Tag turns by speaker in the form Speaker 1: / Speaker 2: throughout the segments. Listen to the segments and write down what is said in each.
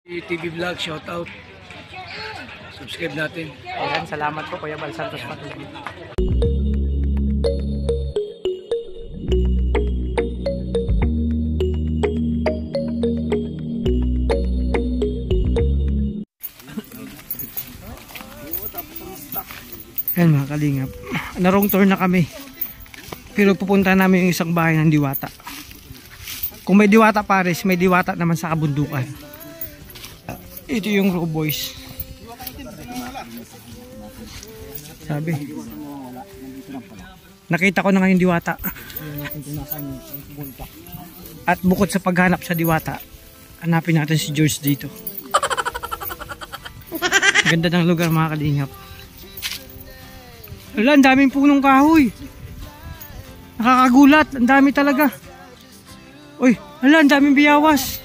Speaker 1: TV Vlog, shout out. Subscribe natin.
Speaker 2: Ayan, salamat po Kuya Bal Santos Patuloy. Ayan mga kalingap, narong tour na kami, pero pupunta namin yung isang bahay ng Diwata. Kung may Diwata Pares, may Diwata naman sa kabundukan. Ito yung Raw Boys. Sabi, nakita ko na nga yung Diwata. At bukod sa paghanap sa Diwata, hanapin natin si George dito. Ganda ng lugar mga kalingap. Wala, ang daming punong kahoy. Nakakagulat, ang dami talaga. Uy, wala, ang daming biyawas.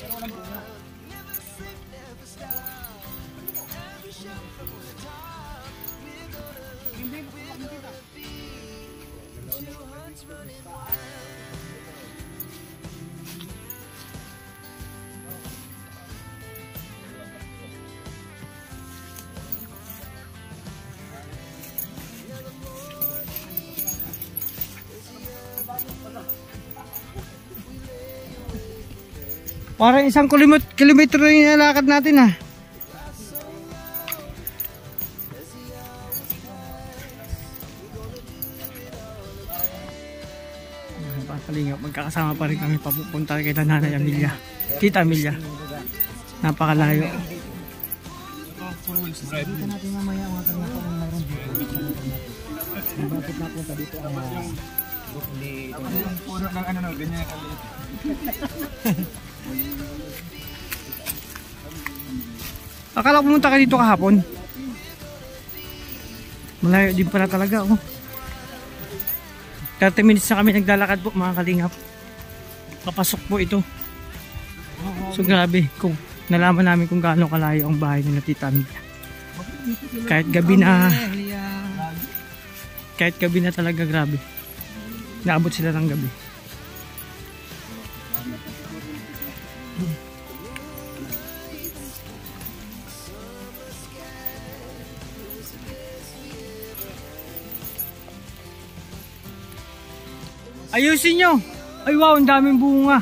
Speaker 2: Parang isang kilometro rin yung nalakad natin ha. Kalingap, magkakasama pa rin kami papupunta kay Nanay Amelia, Tita Amelia. Napakalayo. Dito natin mamaya mga kalingap kung mayroon dito. Bakit napunta dito ang puro ng ano, ganyan yung kaliit. Akala ko pumunta ka dito kahapon. Malayo din pala talaga oh. 30 minutes na kami naglalakad po mga kalingap. Papasok po ito. So grabe kung nalaman namin kung gaano kalayo ang bahay nila Tita Amelia. Kahit gabi na talaga, grabe. Naabot sila ng gabi. Ayusin nyo! Ay wow, ang daming bunga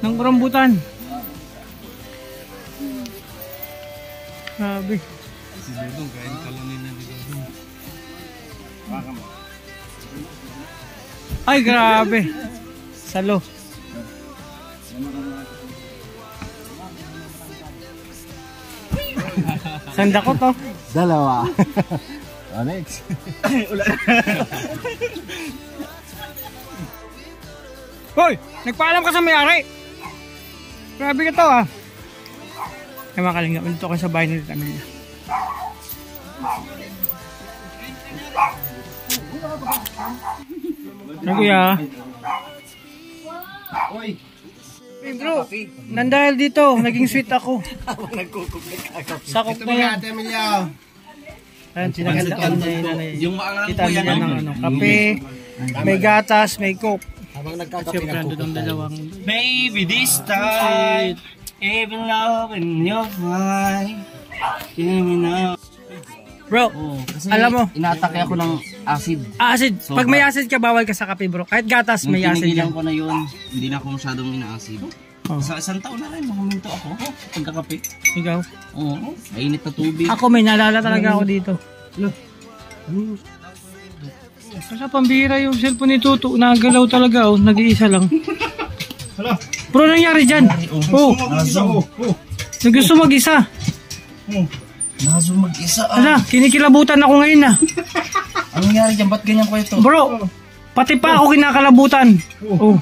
Speaker 2: ng rambutan. Grabe.
Speaker 3: Si Dudong, kain kalanin na ni Dudong. Baka mo.
Speaker 2: Ay grabe. Salo. Sanda ko to.
Speaker 3: Dalawa. Next.
Speaker 2: Hoy! Nagpaalam ka sa may-ari! Grabe ka to ah. Ay mga kalingap, dito ka sa bahay ni Tita Amelia. Ano kuya? Hey bro, nandahil dito, naging sweet ako. Sakop na yan.
Speaker 3: Ate Amelia.
Speaker 2: Ayan, sinagandaan niya yung nanay. Tita Amelia ng ano, kape, may gatas, may coke.
Speaker 3: Habang nagkakape
Speaker 2: Siyempre, ando ng dalawang.
Speaker 4: Baby, this time, even love in your mind, give me now.
Speaker 2: Bro,
Speaker 4: Kasi
Speaker 2: alam mo,
Speaker 4: inaatake ako ng acid.
Speaker 2: acid. Pag may acid ka, bawal ka sa kape bro. Kahit gatas, may acid
Speaker 4: Tinigilan
Speaker 2: yan.
Speaker 4: ko na yun, hindi na ako masyadong ina-acid.
Speaker 2: Oh.
Speaker 4: Sa isang taon na rin, nakaminto ako pagkakape.
Speaker 2: Ikaw?
Speaker 4: Oo, mainit na tubig.
Speaker 2: Ako may naalala talaga ako dito. Wala pambira yung cellphone ni Tuto. Nagalaw talaga oh. Nag-iisa lang. Bro, nangyari dyan? Oh. Naggusto mag-isa.
Speaker 4: Nazo mag-isa
Speaker 2: Ala, kinikilabutan ako ngayon na.
Speaker 4: Anong nangyari dyan? Ba't ganyan ko ito?
Speaker 2: Bro, pati pa ako kinakalabutan. Oh.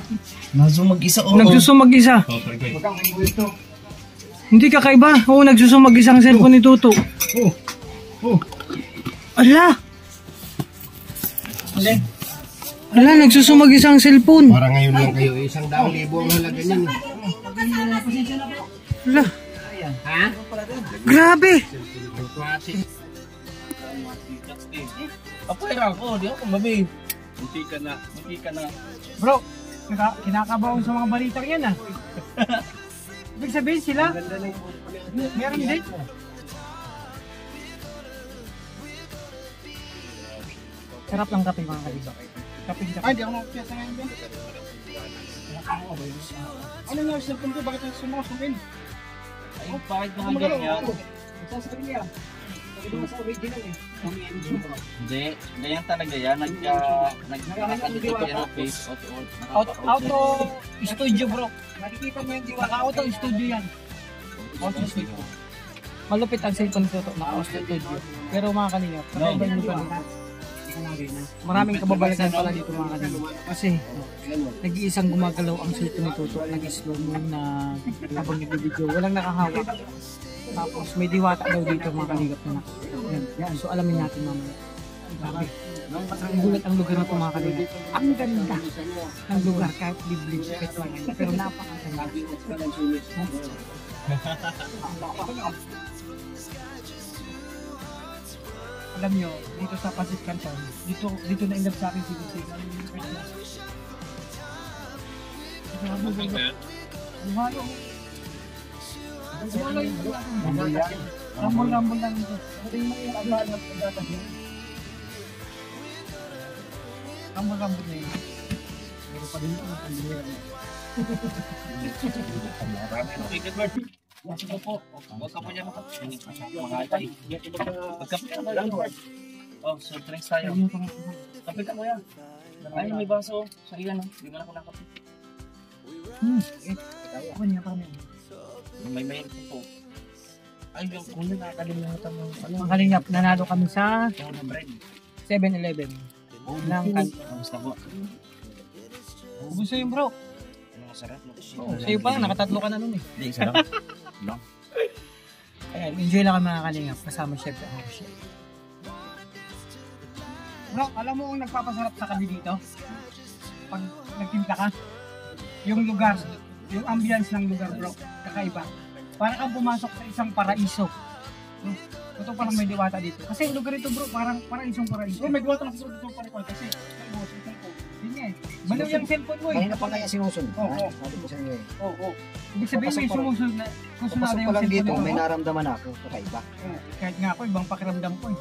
Speaker 4: Nazo mag-isa
Speaker 2: Nagsuso mag-isa. Hindi kakaiba. Oo, nagsuso mag-isa ang cellphone ni Tuto. Ala. Ala, nagsusumag isang cellphone.
Speaker 3: Para ngayon lang kayo, 100,000 ang halaga niyan.
Speaker 2: Ala. Ha? Grabe.
Speaker 4: Apoy ako, di ako mabi.
Speaker 3: Munti ka na.
Speaker 2: Bro, kinakabaon sa mga balitang yan ah. Ibig sabihin sila, meron din. Sarap ng kape mga kaliba. Kape.
Speaker 5: Ay, di ako nakapiyasa ngayon din. Ano nga, cellphone ko, bakit sumusungin?
Speaker 4: Ay, bakit naman ganyan?
Speaker 5: Sasabi niya. Sabi mo sa original eh.
Speaker 4: Hindi, ganyan talaga yan. Nagkakadito yan ng face.
Speaker 2: Auto studio bro.
Speaker 5: Nakikita mo yung diwata.
Speaker 2: Naka-auto studio yan. Auto studio. Malupit ang cellphone ko to, naka-auto studio. Pero mga kalingap, kakaiba yung lugar nito. Maraming kababalikan pala dito mga kalingap. Kasi nag-iisang gumagalaw ang cellphone nito to, nag-slow mo na habang nag-video. Walang nakahawak. Tapos may diwata daw dito mga kalingap na. Yan. So alamin natin mamaya. Grabe. Ang gulat ang lugar na ito mga kalingap. Ang ganda ng lugar kahit liblib, kahit wala. Pero napakaganda. Alam nyo, dito sa Pasig Canton, dito na inlove sa akin si Lucy. Rambol lang ito. Ito yung mga abal na pagdatas yun. Rambol na yun. Pero pa rin ito ang pangyayon.
Speaker 4: Sige po. Huwag ka po dyan makatay. Magkape ka na lang. Oh, so drinks tayo. Kape ka mo yan. Ay, may baso. Sa iyan, hindi mo na ako nakape.
Speaker 2: Ako niya pa rin.
Speaker 4: May mayin po. Ay, yung kunin nakakalimutan mo.
Speaker 2: Mga kalingap, nanalo kami sa
Speaker 4: Yung bread.
Speaker 2: 7-Eleven. Ng Canton.
Speaker 4: Kamusta po?
Speaker 2: Gusto yung bro.
Speaker 4: Ano masarap?
Speaker 2: Sa'yo pa lang, nakatatlo ka na nun eh.
Speaker 4: Hindi, sarap.
Speaker 2: Ayan, enjoy lang kami mga kalingap. Kasama chef ako chef. Bro, alam mo kung nagpapasarap sa kami dito? Pag nagtimpla ka, yung lugar, yung ambience ng lugar bro, kakaiba. Para kang pumasok sa isang paraiso. Ito parang may diwata dito. Kasi yung lugar ito bro, parang isang paraiso.
Speaker 5: May diwata na sa dito pa rin kasi.
Speaker 2: Yun nga eh. Baliw yung cellphone mo eh.
Speaker 6: Kanina pa kaya sinusunod.
Speaker 5: Oo.
Speaker 6: Sabi ko sa inyo eh.
Speaker 5: Oo.
Speaker 2: Ibig sabihin may sumusunod na
Speaker 6: Papasok
Speaker 2: yung
Speaker 6: pa lang dito,
Speaker 2: cellphone
Speaker 6: may
Speaker 2: mo.
Speaker 6: naramdaman ako. Kakaiba.
Speaker 2: Kahit nga ako, ibang pakiramdam ko eh.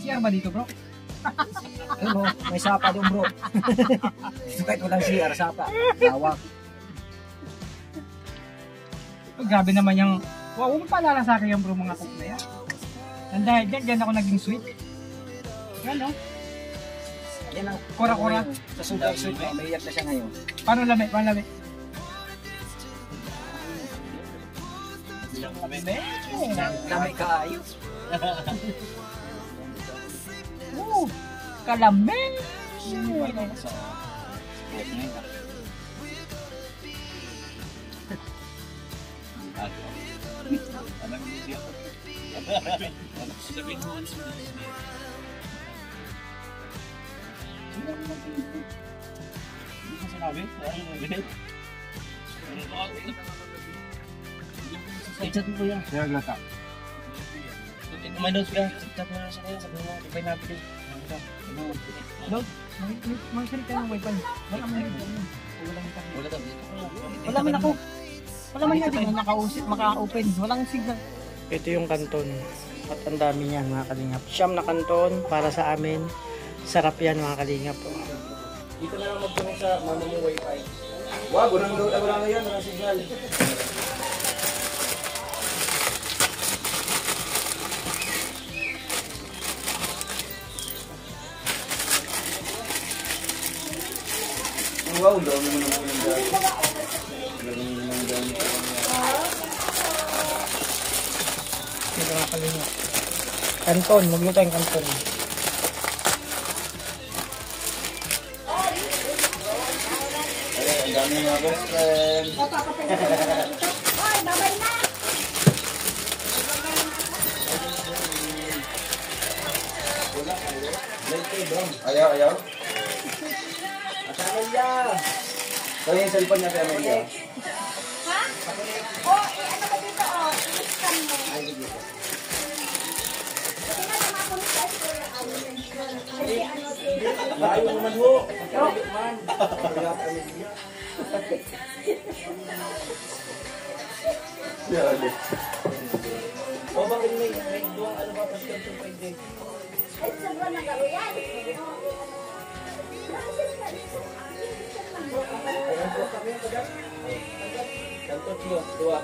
Speaker 2: CR ba dito bro?
Speaker 6: Ayun o, may sapa doon bro. Kahit walang CR, sapa. Tawak.
Speaker 2: Oh, grabe naman yung... Wow, huwag mo paalala sa akin yung bro mga cook na yan. And dahil dyan ako naging sweet. Yan no?
Speaker 6: Yan ang
Speaker 2: Kora-kora.
Speaker 6: Sa sugar sweet, may iyak na siya ngayon.
Speaker 2: Paano lami? Paano lami?
Speaker 6: Dami kaayo.
Speaker 2: Kalami!
Speaker 4: Chat mo po yan.
Speaker 5: Kaya glata.
Speaker 4: May notes ka. Chat mo na sa kanya. Sabi mo, ipay natin.
Speaker 2: Magsalita ng wifi. Wala man yun.
Speaker 4: Wala daw.
Speaker 2: Wala man ako. Wala man yun. Hindi maka-open. Walang signal. Ito yung kanton. At ang dami niyan mga kalingap. Siyam na kanton para sa amin. Sarap yan mga kalingap.
Speaker 6: Dito na lang magpunong sa mama mo wifi. Wag, wala na yan, walang signal. Wow, dami mo naman yung dami. Dami mo naman yung dami.
Speaker 2: Ito mga kalingap. Kanton. Magluto yung kanton.
Speaker 6: Ang dami mga best friend. Ayaw, ayaw. Amelia! Kaya yung cellphone niya kay Amelia.
Speaker 7: Ha? Oh, ano ba dito? Oh, i-scan mo.
Speaker 6: Ay, dito.
Speaker 7: Kasi nga namakulit ka sa kasi ano,
Speaker 6: Layo naman ho. Layo man. Kaya Amelia.
Speaker 4: O bakit may duwang ano ba pagkanto pwede?
Speaker 7: Ay, sobrang nagaro yan.
Speaker 4: Kanto siyo, duwa.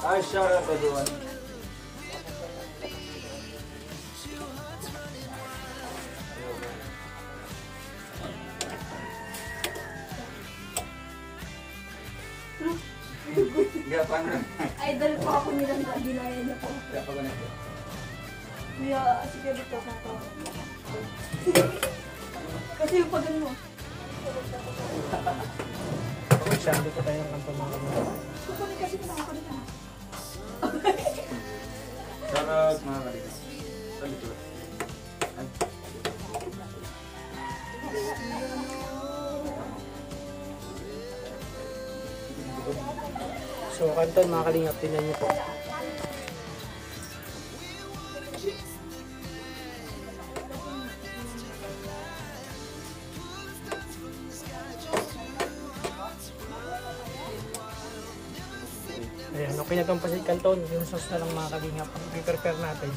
Speaker 6: Ay, shout out everyone. Gak paano.
Speaker 7: Idol po ako nilang ginaya niya po.
Speaker 6: Gak pa ganito.
Speaker 7: Kuya, sige dito ka to. Kasi yung pag mo.
Speaker 2: Masyado ko tayong kanto mga kanto.
Speaker 7: Kukunin kasi ko lang ako dito.
Speaker 6: Shout out mga kaligas. Salito.
Speaker 2: So kanton mga kalingap, tingnan niyo po. Ayan, okay na itong pasit kanton. Yung sauce na lang mga kalingap. I-prepare natin.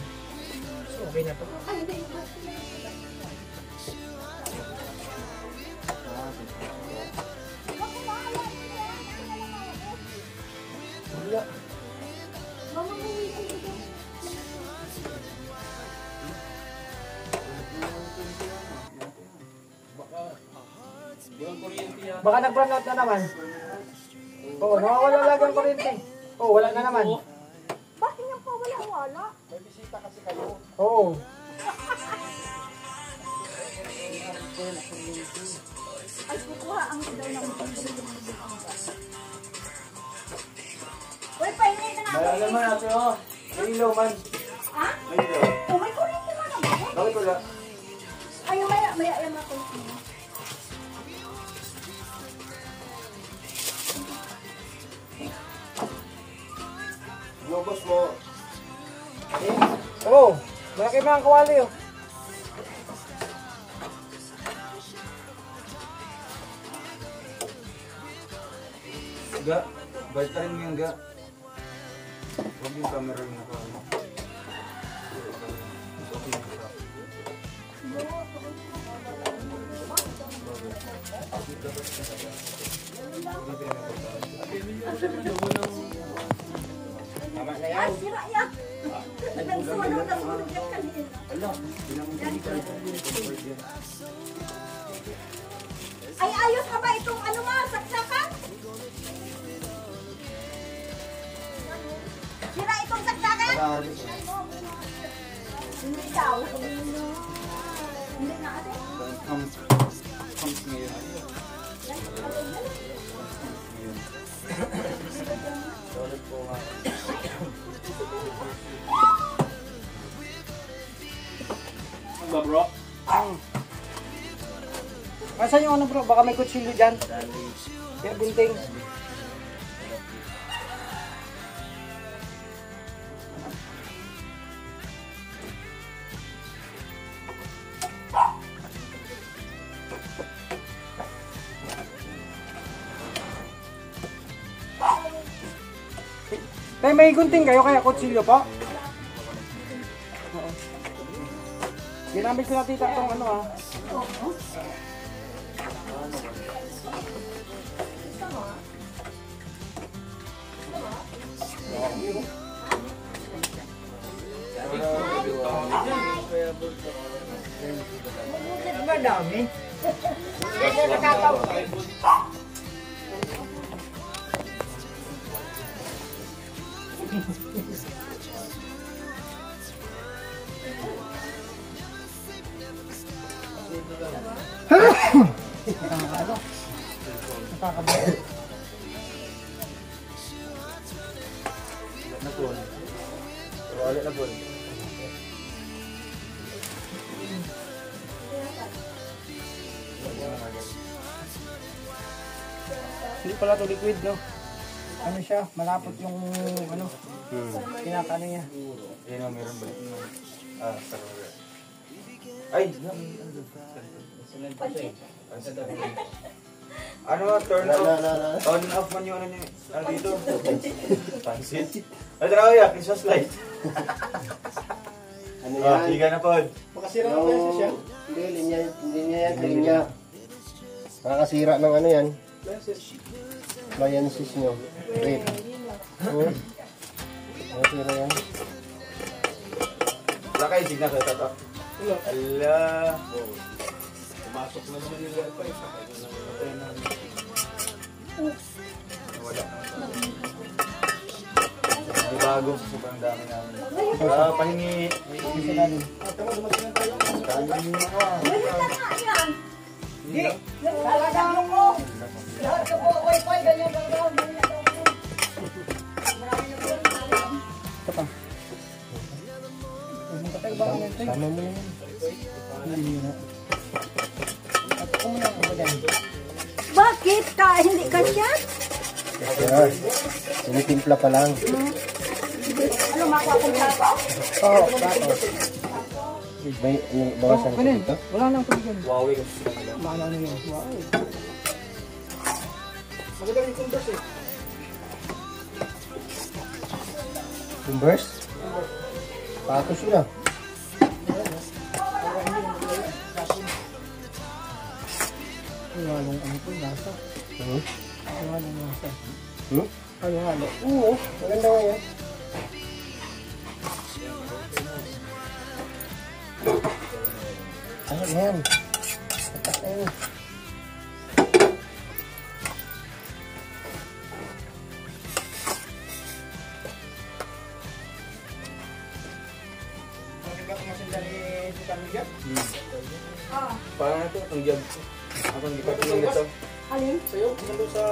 Speaker 2: So okay na to.
Speaker 7: Ay, hindi.
Speaker 2: Wala.
Speaker 7: Mama, uwi ko dito.
Speaker 2: Baka nag-brown out na naman. Oo, nawawala lagi ang kuryente. Oo, wala na naman.
Speaker 7: Bakit nga pa wala?
Speaker 2: Oo.
Speaker 7: Ay, kukuha ang daw ng Uy, pahingi na nga.
Speaker 6: Malala man natin oh. May ilaw man.
Speaker 7: Ha?
Speaker 6: May ilaw.
Speaker 7: Oh, may kuryente na naman.
Speaker 6: Bakit wala?
Speaker 7: Ay, maya yan ako.
Speaker 6: Globos mo.
Speaker 2: Oo, malaki mga kawali oh.
Speaker 6: Ga. Baitarin mo yung ga. Huwag yung camera yung naka. Okay na siya. Tama na yan.
Speaker 7: Ay, sira yan. Nagsunog yan kanina.
Speaker 6: Ala, pinamagin ka.
Speaker 7: Ay, ayos ka ba itong ano nga, saksakan? Sira itong saksakan?
Speaker 6: Pag-aaral.
Speaker 7: Hindi daw. Hindi na ate.
Speaker 6: Comes ngayon. Solid po nga.
Speaker 4: Ano ba bro?
Speaker 2: Asan yung ano bro? Baka may kutsilyo dyan. Kaya binting. Tay, may gunting kayo kaya kutsilyo po? Oo. Ginamit ko na tita itong ano ah.
Speaker 6: kami.
Speaker 2: Hindi pala to liquid, no?
Speaker 6: Ano siya, malapot yung ano, tinatano niya.
Speaker 3: Yan ang meron ba? Ay! Ano, turn off? On off man yung ano niya. Ano dito? Pansit? Ay, tara kaya, Christmas light.
Speaker 8: Ano
Speaker 3: Ah,
Speaker 8: yan?
Speaker 3: higa na pod.
Speaker 6: Makasira na ba siya?
Speaker 8: Hindi, linya yan, linya. Nakakasira ng ano yan. Appliances nyo. Wait. Nakasira yan.
Speaker 3: Wala kayo, signa ka ito. Ala. Pumasok na naman yung wifi. Sakay na naman natin namin. Wala na. May bago. Sobrang dami namin. Pahingi.
Speaker 7: Hindi. Talagang mo. Lahat ka po, wifi, ganyan, ganyan.
Speaker 8: Tama mo yan.
Speaker 7: Bakit ka? Hindi ka siya?
Speaker 8: Yan. Sinitimpla pa lang.
Speaker 7: Ano, makuha kong tapa?
Speaker 8: Oo, bato. May bawasan ko dito.
Speaker 2: Wala nang tubig yan.
Speaker 3: Huawei kasi sila nila.
Speaker 2: Maalala nyo. Wow.
Speaker 6: Maganda yung Converse eh.
Speaker 8: Converse? Patos yun ah.
Speaker 2: Halo-halong ano po, nasa. Halo-halong nasa. Halo-halo.
Speaker 8: Oo, maganda nga yan. Ano yan? Tatak na yun.
Speaker 3: Parang ito, itong jug. Ako hindi pa tingin ito.
Speaker 7: Alin?
Speaker 6: Sa'yo, nandun sa...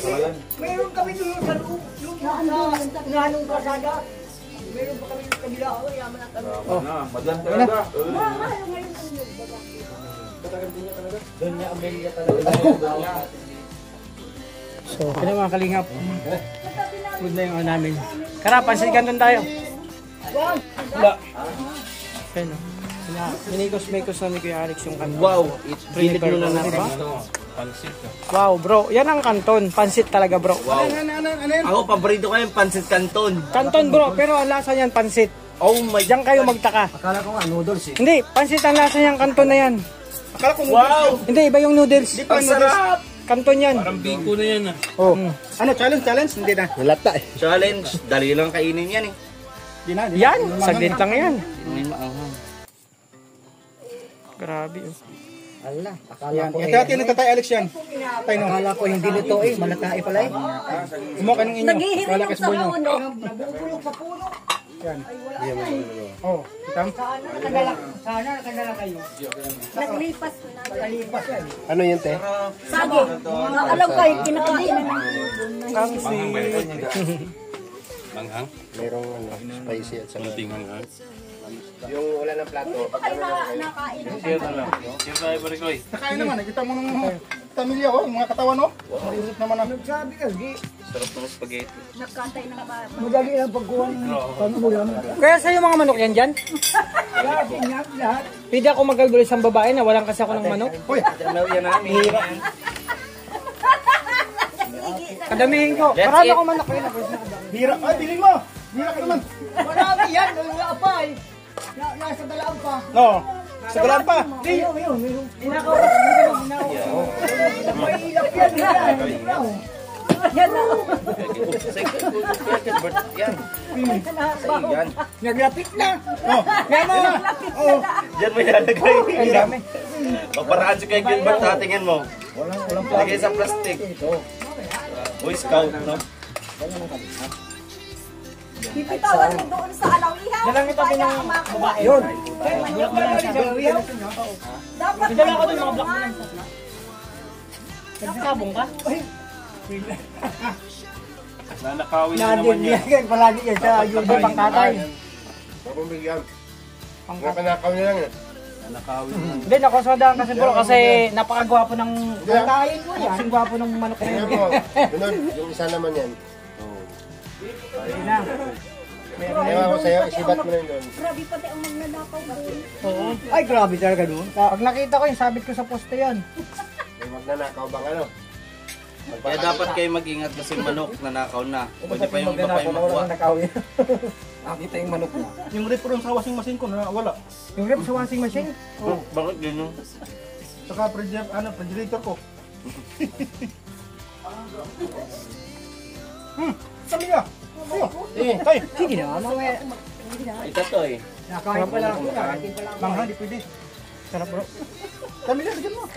Speaker 3: Pangalan.
Speaker 7: Mayroon kami doon sa loob. Yung nanong kasada. Mayroon pa kami yung kabila. Oh, yaman na kami.
Speaker 3: Na, madyan talaga.
Speaker 7: Mahalo ngayon ang loob.
Speaker 6: Doon niya, Amelia talaga.
Speaker 2: So, kaya mga kalingap. Good na yung ano namin. Kara, pansit kanton tayo. Wala. Kaya no. Minikos-mikos na ni Kuya Alex yung kanton.
Speaker 4: Wow, pilit mo na natin.
Speaker 2: Diba?
Speaker 3: Pansit ka.
Speaker 2: Wow, bro. Yan ang kanton. Pansit talaga, bro.
Speaker 4: Wow. Ako, paborito ko yung pansit canton.
Speaker 2: Kanton, bro. Pero ang lasa niyan, pansit.
Speaker 4: Oh my
Speaker 2: Diyan kayo magtaka.
Speaker 6: Akala ko nga, noodles eh.
Speaker 2: Hindi, pansit ang lasa niyang kanton na yan.
Speaker 6: Akala ko
Speaker 4: Wow!
Speaker 2: Hindi, iba yung noodles.
Speaker 4: Ang sarap!
Speaker 2: Kanton yan.
Speaker 3: Parang biko na yan ah.
Speaker 6: Oh. Ano, challenge? Hindi na.
Speaker 8: Nalata eh.
Speaker 4: Challenge. Dali lang kainin yan eh.
Speaker 6: Hindi na.
Speaker 2: Yan, saglit lang yan.
Speaker 4: May maanghang.
Speaker 2: Grabe, oh.
Speaker 6: Ala, akala ko eh. Ito, tatay Alex yan. Akala ko hindi nito eh. Malatai pala eh. Mo kanong inyo. Wala
Speaker 7: Naghihirin
Speaker 6: kas
Speaker 7: sa
Speaker 6: boy no.
Speaker 7: puno. Nabubulog sa puno.
Speaker 6: Yan.
Speaker 7: Ay, wala na eh.
Speaker 6: Oh, itam.
Speaker 7: Sana nakadala kayo. Naglipas ko na. Naglipas yan.
Speaker 8: Ano yun, te?
Speaker 7: Sagi. Alam ko, kinakain na ng
Speaker 3: Manghang?
Speaker 8: Merong ano, spicy at saka.
Speaker 3: Kunting hanghang.
Speaker 8: Yung wala ng plato.
Speaker 7: Ay, nakain.
Speaker 3: Share na lang. Share tayo pare ko eh.
Speaker 6: Nakain naman, nakita mo nung pamilya oh, yung mga katawan oh. Marisip naman na. Nagsabi ka,
Speaker 4: Sarap ng spaghetti.
Speaker 7: Nagkatay ng ba.
Speaker 6: madali lang pagkuhan. Paano mo yan?
Speaker 2: Kaya sa'yo mga manok yan dyan?
Speaker 6: Lahat.
Speaker 2: Pwede ako magkalbuli sa babae na walang kasi ako ng manok.
Speaker 6: Uy,
Speaker 4: Dalaw yan namin.
Speaker 2: Kadamihin ko.
Speaker 4: That's
Speaker 2: Marami
Speaker 4: it.
Speaker 2: akong manok.
Speaker 6: hira. Ay, bilhin mo. Hira ka naman.
Speaker 7: Marami yan. Wala pa eh. Nasa dalaan pa.
Speaker 6: No. Sa galaan pa.
Speaker 7: Ninakaw. Napahilap yan. Yan na.
Speaker 4: Yan. Yan.
Speaker 6: Naglapit na. Oh, yan mo. Oh,
Speaker 4: Diyan mo ilalagay.
Speaker 6: ang dami.
Speaker 4: Paparaan si Kuya Gilbert, tingin mo.
Speaker 6: Walang
Speaker 4: Lagay sa plastic. Boy Scout, no?
Speaker 7: Pipitawan mo doon sa alawihan.
Speaker 6: Dalang ito
Speaker 7: Kaya
Speaker 6: ng
Speaker 7: ang mga
Speaker 6: babae. Yun.
Speaker 7: Dapat
Speaker 6: Dala ko doon mga block
Speaker 7: naman.
Speaker 6: Nagsasabong ka?
Speaker 4: Nanakawin na naman
Speaker 6: Natin
Speaker 4: yan.
Speaker 6: yan. Palagi yan sa Yudo pang tatay.
Speaker 8: Mapamigyan. Nakanakaw niya lang eh.
Speaker 4: Nanakawin na.
Speaker 6: Hindi, nakonsodahan kasi bro kasi napakagwapo ng kain mo yan. Kasing gwapo ng manok na
Speaker 8: Tingnan
Speaker 6: yun.
Speaker 8: mo. Ganun, yung isa naman yan.
Speaker 6: Ayun na.
Speaker 8: Ewan ko sa'yo, isibat mo na yun doon.
Speaker 7: Grabe pati ang magnanakaw doon.
Speaker 6: Oo. Ay, grabe talaga doon. Pag nakita ko yung sabit ko sa poste yan.
Speaker 8: May magnanakaw bang ano?
Speaker 4: Kaya dapat kayo mag-ingat kasi manok nanakaw na. Pwede pa yung iba pa yung makuha.
Speaker 6: Nakita yung manok na. Yung rip ron sa washing machine ko na wala. Yung rip sa washing machine?
Speaker 4: Oh, bakit yun yung?
Speaker 6: Saka refrigerator ko. Sabi niya. Tay. Sige na, mamaya.
Speaker 4: Ito to eh.
Speaker 6: Nakain pa lang. Mangha, di pwede. Sarap bro. Sabi niya, bigyan mo.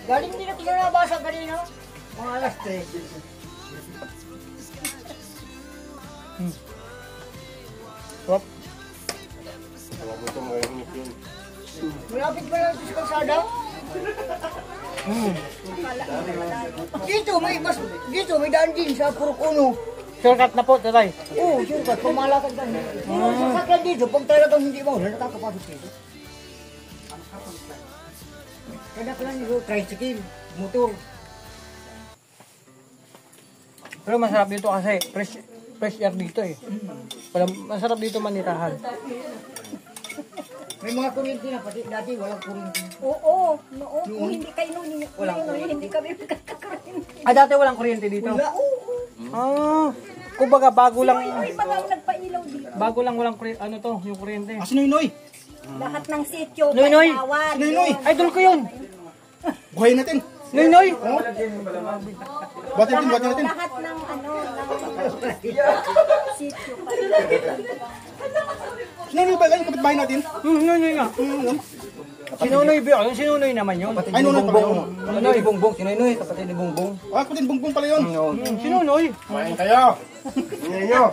Speaker 7: Galing din ako na nabasa kanina.
Speaker 6: Mga alas 3. Sarap.
Speaker 8: Mga butong ngayon yun.
Speaker 7: Malapit pa lang sa kalsada. Dito may daan din sa Purukuno.
Speaker 6: Shortcut na po, tatay.
Speaker 7: Oo, sure ka. Pumalakad ka. Yung sasakyan dito, pag talagang hindi mo, nakakapasok dito. Kaya ka lang dito, tricycle, motor.
Speaker 6: Pero masarap dito kasi fresh air dito eh. Masarap dito manirahan.
Speaker 7: May mga kuryente na, pati dati walang kuryente. Oo, kung hindi kayo hindi kami magkakakuryente.
Speaker 6: Ah, dati walang kuryente dito?
Speaker 7: Wala, oo.
Speaker 6: Ah, kumbaga bago lang
Speaker 7: May pa lang nagpailaw dito.
Speaker 6: walang kuryente, ano to, yung kuryente.
Speaker 8: Ah, sino Noy?
Speaker 7: Lahat ng sityo,
Speaker 6: Noy!
Speaker 7: Palawan.
Speaker 8: Noy!
Speaker 6: Idol ko yun!
Speaker 8: Buhay natin!
Speaker 6: Noy!
Speaker 8: Buhat natin!
Speaker 7: Lahat ng sityo.
Speaker 8: Sino Noy ba? Yung kapitbahay natin?
Speaker 6: Noy nga. Sinunoy ba? Yung sinunoy naman yun.
Speaker 8: Ay, Noy pala yun.
Speaker 6: Sinunoy, Bongbong. Sinunoy, kapatid ni Bongbong.
Speaker 8: Ah, kapatid Bongbong pala yun.
Speaker 6: Sinunoy.
Speaker 8: Kumain kayo! Hindi nyo!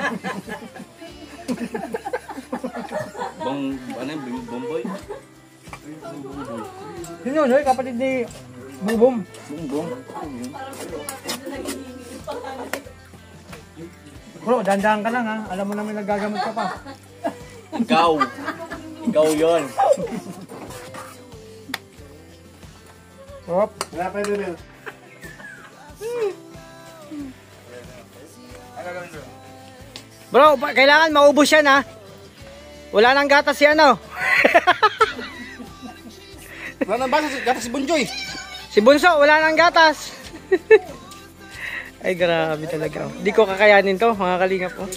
Speaker 4: Ano yung bomboy?
Speaker 6: Sinunoy, kapatid ni Bongbong. Bro, dandahan ka lang ha. Alam mo naman nagagamot ka pa.
Speaker 4: Ikaw. Ikaw yun.
Speaker 6: Hop.
Speaker 8: Wala pa yung bibel.
Speaker 2: Bro, kailangan maubos yan ha. Wala nang gatas si ano.
Speaker 8: Wala nang basa, gatas si Bonjoy.
Speaker 2: Si Bunso, wala nang gatas. Ay, grabe talaga. Di ko kakayanin to, mga kalingap po.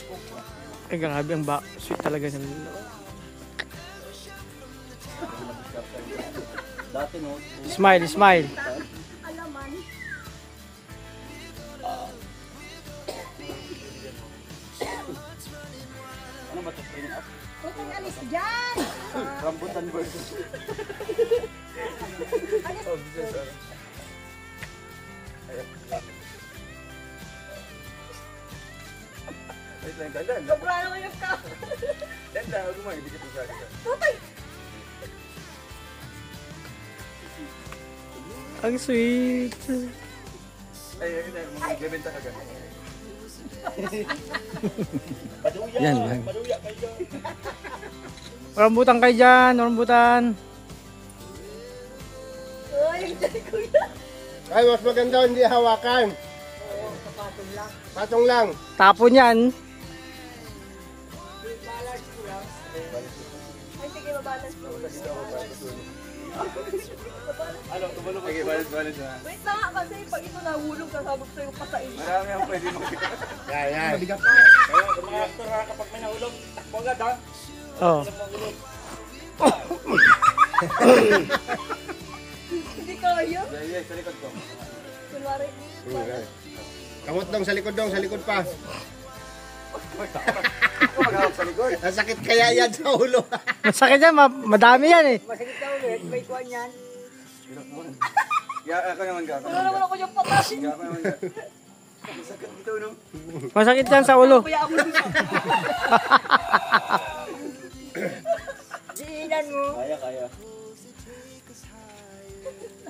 Speaker 2: Ay, grabe. Ang sweet talaga ng
Speaker 4: Dati no.
Speaker 2: Smile, smile.
Speaker 4: Ano ba ito? Spring up?
Speaker 7: Huwag kang alis dyan!
Speaker 4: Rambutan versus. Wait lang, dandan.
Speaker 7: Sobra naman yung ka.
Speaker 4: Dandan, huwag mo, hindi kita sa akin.
Speaker 2: Ang sweet.
Speaker 4: Ay, magbebenta ka gan.
Speaker 2: Yan lang. Rambutan kayo dyan, rambutan.
Speaker 8: Ay, mas maganda hindi hawakan. Patong lang.
Speaker 2: Tapon yan.
Speaker 7: Ay, sige, mabalas ko.
Speaker 4: Ano, tumalong ka. Sige, balas na.
Speaker 7: Wait lang nga kasi pag ito nahulog, kasabog sa'yo patain.
Speaker 4: Marami ang pwede makita.
Speaker 8: Yan.
Speaker 4: Kaya mga aktor ha, kapag may nahulog, takbo agad ha.
Speaker 2: Oh.
Speaker 7: Hindi kaya.
Speaker 4: Yes, sa likod ko.
Speaker 7: kunwari.
Speaker 8: Kamot dong, sa likod pa. Ang sakit kaya yan sa ulo.
Speaker 2: Masakit yan, madami yan eh.
Speaker 7: Masakit na ulit, may kuhan yan.
Speaker 3: Ako naman ka.
Speaker 7: Wala naman ako yung patas.
Speaker 3: Ako naman ka. Masakit dito, no?
Speaker 2: Masakit yan sa ulo.
Speaker 7: Kaya ako dito. Diinan mo.
Speaker 3: Kaya.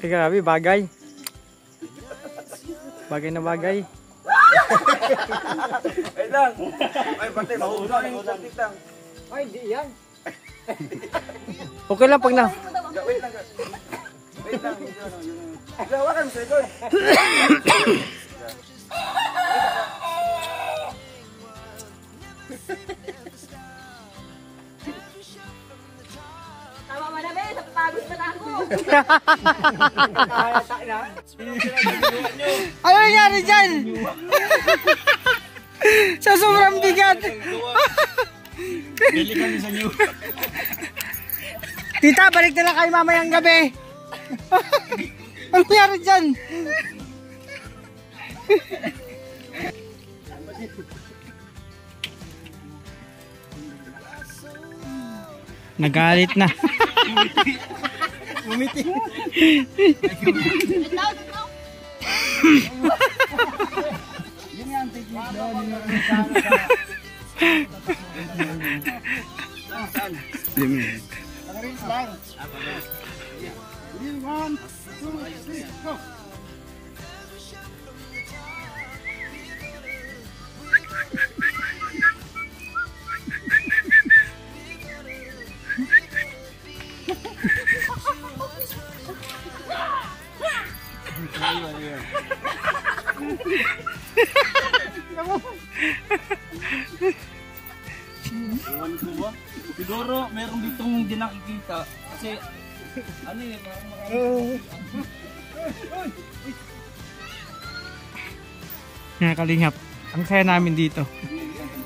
Speaker 2: Ay, grabe, bagay. Bagay na bagay.
Speaker 3: Wait lang. Ay, pati, mahula yung plastic lang.
Speaker 7: Ay, hindi yan.
Speaker 2: Okay lang pag na.
Speaker 3: Wait lang. Wait lang. Hawakan mo sa likod.
Speaker 7: Tama mo na, be. Napapagod na ako.
Speaker 2: Ano nangyari dyan? Sa sobrang bigat.
Speaker 4: Bili kami sa new.
Speaker 2: Tita, balik na lang kayo mamayang gabi. Ano nangyari dyan? Nagalit na.
Speaker 4: Ewan ko ba? Siguro meron ditong hindi nakikita. Kasi ano yun,
Speaker 2: Mga kalingap, ang saya namin dito.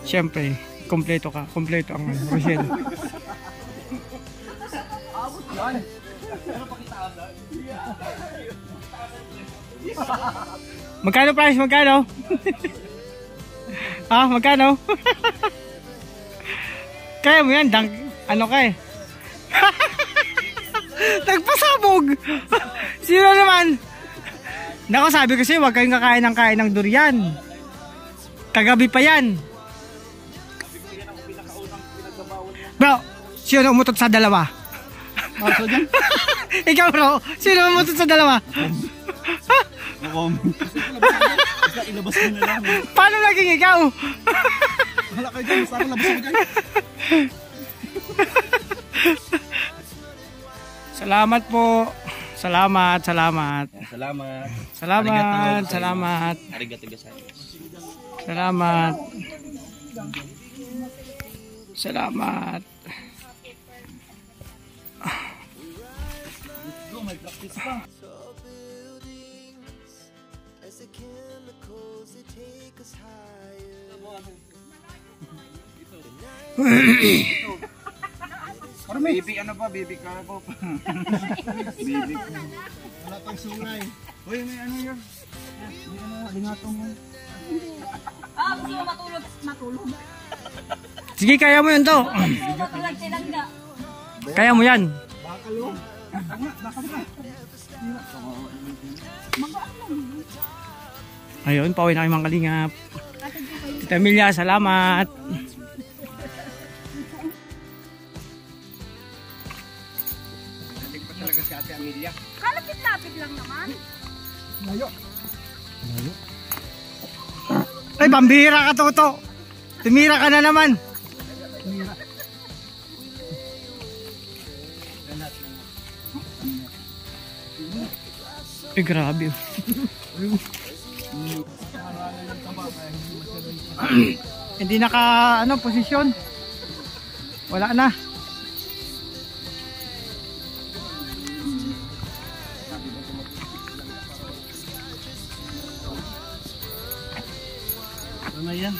Speaker 2: Siyempre, kompleto ka. Kompleto ang Rochelle. Magkano price? Magkano? Magkano? Kaya mo yan, ano ka eh? Nagpasabog! Sino naman? Nako, sabi ko sa'yo, huwag kayong kakain ng durian. Kagabi pa yan. Bro, sino umutot sa dalawa? Ikaw bro, sino umutot sa dalawa?
Speaker 4: ilabas mo na lang.
Speaker 2: Paano naging ikaw?
Speaker 6: Wala kayo dyan, sarang labas mo dyan.
Speaker 2: Salamat po. Salamat.
Speaker 4: Salamat.
Speaker 2: Salamat.
Speaker 4: Arigato gozaimasu.
Speaker 2: Salamat. Salamat.
Speaker 4: Go, may practice pa.
Speaker 3: Baby, ano ba? Baby ka po. Baby ka.
Speaker 6: Wala pang sungay.
Speaker 3: Uy, may ano yun? May ano, lingatong mo.
Speaker 7: Gusto mo matulog?
Speaker 2: Sige, kaya mo yun to.
Speaker 7: Matulog silangga.
Speaker 2: Kaya mo yan. Ayun, pauwi na kayo mga kalingap. Tita Emilia, salamat.
Speaker 7: Kalapit-lapit lang naman.
Speaker 2: Ay, pambihira ka, Toto. Tumira ka na naman. Ay, grabe. Hindi naka, posisyon. Wala na.
Speaker 4: Ano yan?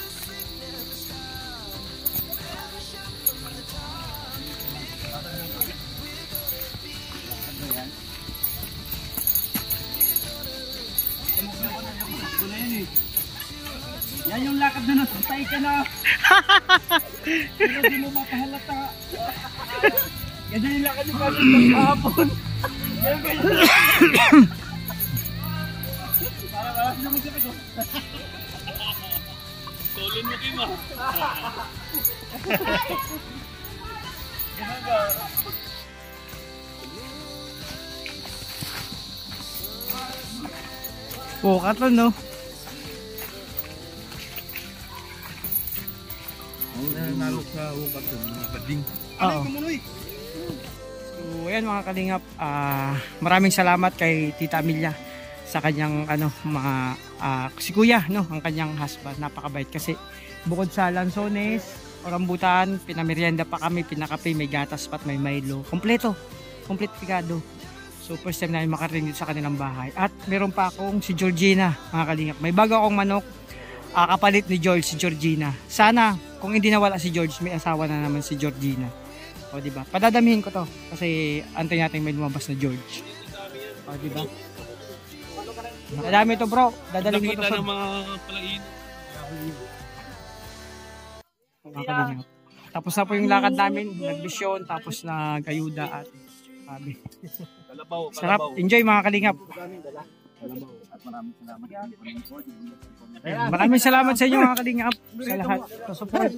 Speaker 5: Yan yung lakad na natutay ka na. Pero di mo mapahalata. Yan yung lakad yung kami maghapon. Para naman siya ito.
Speaker 4: Tulin mo kayo, ma.
Speaker 2: Pukat lang, no?
Speaker 3: Nalo sa ukat doon, mga bading.
Speaker 2: Oo. So, ayan mga kalingap, maraming salamat kay Tita Amelia sa kanyang si Kuya, no, ang kanyang husband. Napakabait kasi bukod sa lansones, rambutan, pinamerienda pa kami, pinakape, may gatas pat, may Milo. Kompleto. So first time namin makarating dito sa kanilang bahay. At meron pa akong si Georgina, mga kalingap. May bago akong manok, kapalit ni George, si Georgina. Sana kung hindi nawala si George, may asawa na naman si Georgina. O diba? Padadamihin ko to kasi antay natin may lumabas na George. O diba? Madami to, bro. Dadalhin ko to sa
Speaker 4: mga palain.
Speaker 2: mga kalingap. Tapos na po yung lakad namin, nagbisyon, tapos nag-ayuda at sabi. Sarap. Enjoy mga kalingap. Maraming salamat sa inyo mga kalingap sa lahat. Sa support.